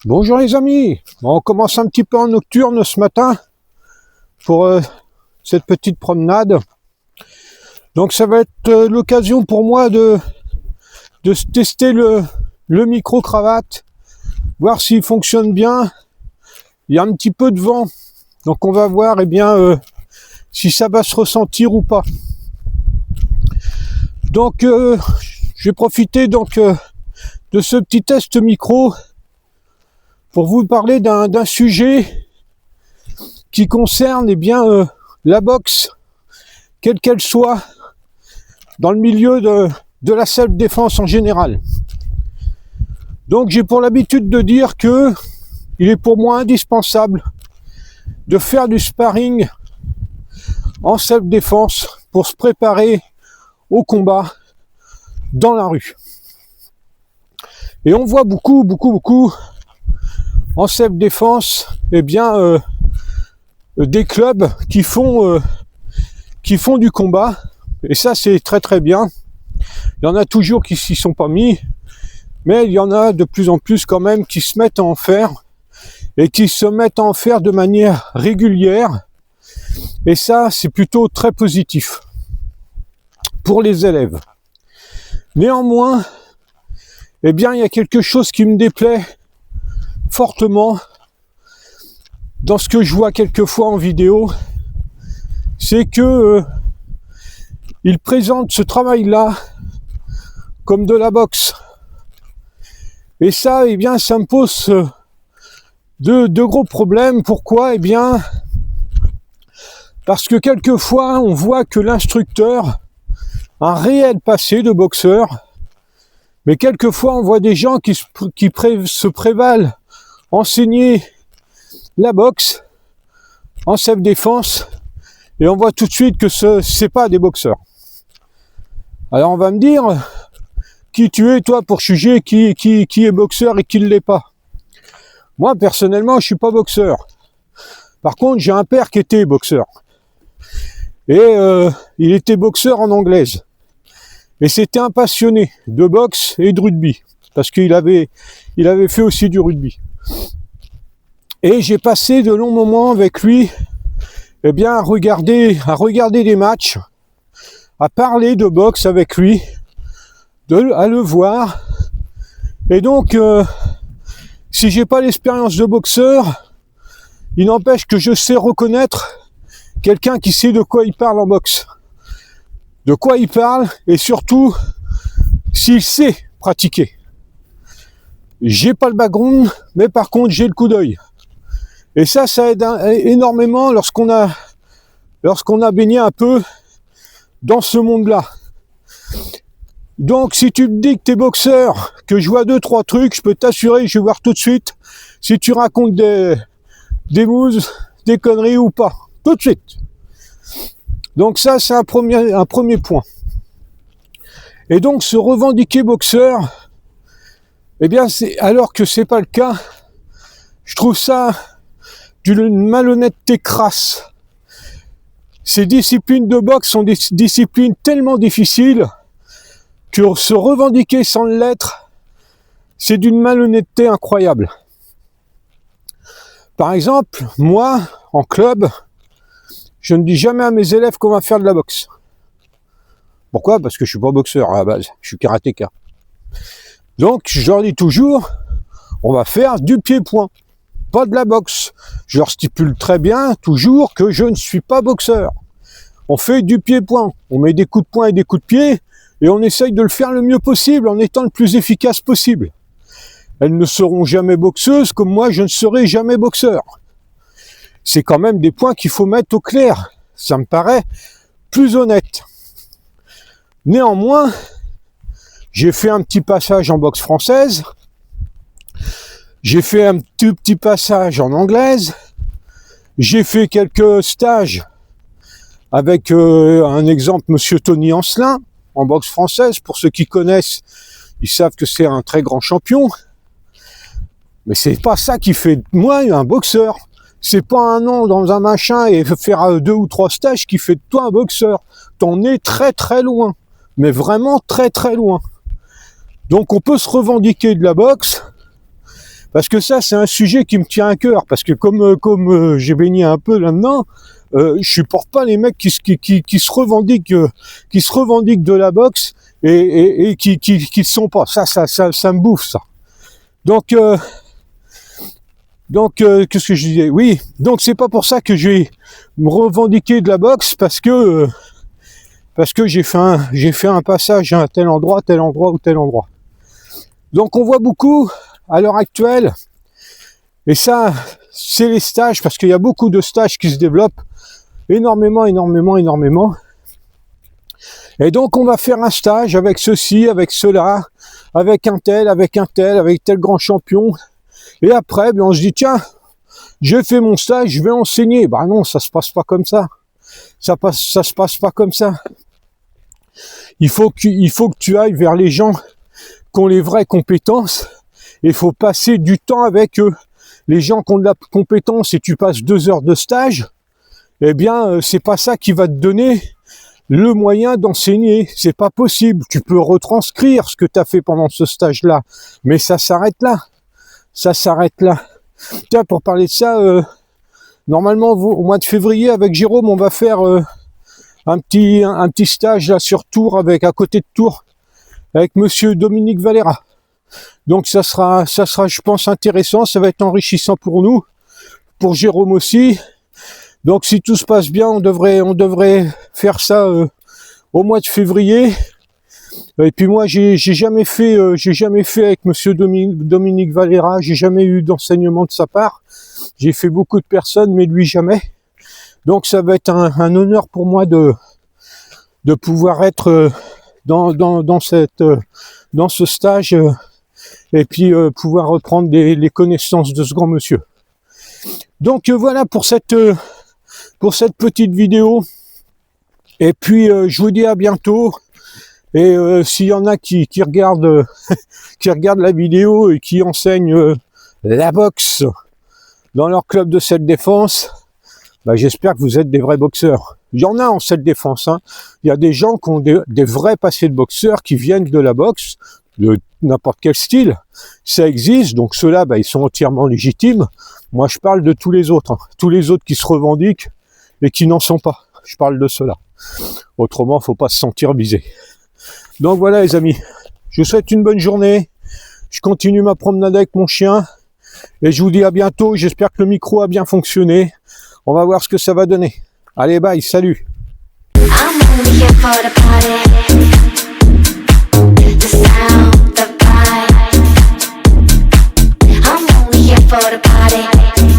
Bonjour les amis, on commence un petit peu en nocturne ce matin pour cette petite promenade. Donc ça va être l'occasion pour moi de tester le micro-cravate, voir s'il fonctionne bien. Il y a un petit peu de vent, donc on va voir si ça va se ressentir ou pas. Donc je vais profiter de ce petit test micro pour vous parler d'un sujet qui concerne la boxe, quelle qu'elle soit, dans le milieu de la self-défense en général. Donc j'ai pour l'habitude de dire que il est pour moi indispensable de faire du sparring en self-défense pour se préparer au combat dans la rue. Et on voit beaucoup en self-défense, des clubs qui font du combat, et ça c'est très bien. Il y en a toujours qui s'y sont pas mis, mais il y en a de plus en plus quand même qui se mettent à en faire, et qui se mettent à en faire de manière régulière, et ça c'est plutôt très positif pour les élèves. Néanmoins, il y a quelque chose qui me déplaît fortement dans ce que je vois quelquefois en vidéo, c'est que ils présentent ce travail-là comme de la boxe. Et ça, ça me pose de gros problèmes. Pourquoi ? Parce que quelquefois, on voit que l'instructeur a un réel passé de boxeur, mais quelquefois, on voit des gens qui se prévalent enseigner la boxe en self-défense, et on voit tout de suite que c'est pas des boxeurs. Alors on va me dire, qui tu es toi pour juger qui est boxeur et qui ne l'est pas? Moi personnellement je suis pas boxeur. Par contre j'ai un père qui était boxeur. Et il était boxeur en anglaise. Et c'était un passionné de boxe et de rugby. Parce qu'il avait fait aussi du rugby. Et j'ai passé de longs moments avec lui, à regarder des matchs, à parler de boxe avec lui, à le voir. Et donc, si j'ai pas l'expérience de boxeur, il n'empêche que je sais reconnaître quelqu'un qui sait de quoi il parle en boxe. De quoi il parle, et surtout, s'il sait pratiquer. J'ai pas le background, mais par contre, j'ai le coup d'œil. Et ça aide énormément lorsqu'on a baigné un peu dans ce monde-là. Donc, si tu me dis que t'es boxeur, que je vois 2-3 trucs, je peux t'assurer que je vais voir tout de suite si tu racontes des mouses, des conneries ou pas. Tout de suite. Donc ça, c'est un premier point. Et donc, se revendiquer boxeur, alors que c'est pas le cas, je trouve ça d'une malhonnêteté crasse. Ces disciplines de boxe sont des disciplines tellement difficiles que se revendiquer sans l'être, c'est d'une malhonnêteté incroyable. Par exemple, moi, en club, je ne dis jamais à mes élèves qu'on va faire de la boxe. Pourquoi ? Parce que je suis pas boxeur à la base, je suis karatéka. Donc, je leur dis toujours, on va faire du pied-point, pas de la boxe. Je leur stipule très bien, toujours, que je ne suis pas boxeur. On fait du pied-point, on met des coups de poing et des coups de pied, et on essaye de le faire le mieux possible, en étant le plus efficace possible. Elles ne seront jamais boxeuses, comme moi je ne serai jamais boxeur. C'est quand même des points qu'il faut mettre au clair. Ça me paraît plus honnête. Néanmoins, j'ai fait un petit passage en boxe française, j'ai fait un tout petit passage en anglaise, j'ai fait quelques stages avec un exemple, monsieur Tony Ancelin, en boxe française. Pour ceux qui connaissent, ils savent que c'est un très grand champion. Mais c'est pas ça qui fait de moi un boxeur. C'est pas un an dans un machin et faire 2 ou 3 stages qui fait de toi un boxeur. T'en es très loin. Mais vraiment très loin. Donc on peut se revendiquer de la boxe, Parce que ça, c'est un sujet qui me tient à cœur. Parce que comme j'ai baigné un peu là-dedans, je supporte pas les mecs qui se revendiquent de la boxe et qui le sont pas. Ça me bouffe, ça. Donc qu'est-ce que je disais? Oui, donc c'est pas pour ça que je vais me revendiquer de la boxe, parce que j'ai fait un passage à tel endroit ou tel endroit. Donc on voit beaucoup à l'heure actuelle, et ça c'est les stages, parce qu'il y a beaucoup de stages qui se développent énormément. Et donc on va faire un stage avec ceci, avec cela, avec un tel, avec tel grand champion. Et après, on se dit, tiens, j'ai fait mon stage, je vais enseigner. Bah non, ça se passe pas comme ça. Ça se passe pas comme ça. Il faut que tu ailles vers les gens qui ont les vraies compétences. Il faut passer du temps avec eux. Les gens qui ont de la compétence et tu passes 2 heures de stage, eh bien, c'est pas ça qui va te donner le moyen d'enseigner. C'est pas possible. Tu peux retranscrire ce que tu as fait pendant ce stage-là, mais ça s'arrête là. Tiens, pour parler de ça, normalement, au mois de février, avec Jérôme, on va faire un petit stage là sur Tours, à côté de Tours, avec monsieur Dominique Valera. Donc ça sera, je pense, intéressant, ça va être enrichissant pour nous, pour Jérôme aussi. Donc si tout se passe bien, on devrait faire ça au mois de février. Et puis moi, j'ai jamais fait avec monsieur Dominique Valera, j'ai jamais eu d'enseignement de sa part. J'ai fait beaucoup de personnes, mais lui jamais. Donc ça va être un honneur pour moi de pouvoir être dans ce stage et puis pouvoir reprendre les connaissances de ce grand monsieur. Donc voilà pour cette petite vidéo. Et puis je vous dis à bientôt. Et s'il y en a qui regardent qui regardent la vidéo et qui enseignent la boxe dans leur club de self-défense, bah, j'espère que vous êtes des vrais boxeurs. Il y en a en self-défense, hein. Il y a des gens qui ont des vrais passés de boxeurs qui viennent de la boxe, de n'importe quel style. Ça existe, donc ceux-là, bah, ils sont entièrement légitimes. Moi, je parle de tous les autres, hein. Tous les autres qui se revendiquent et qui n'en sont pas. Je parle de ceux-là. Autrement, faut pas se sentir visé. Donc voilà les amis, je vous souhaite une bonne journée, je continue ma promenade avec mon chien, et je vous dis à bientôt, j'espère que le micro a bien fonctionné, on va voir ce que ça va donner. Allez bye, salut. I'm only here for the party.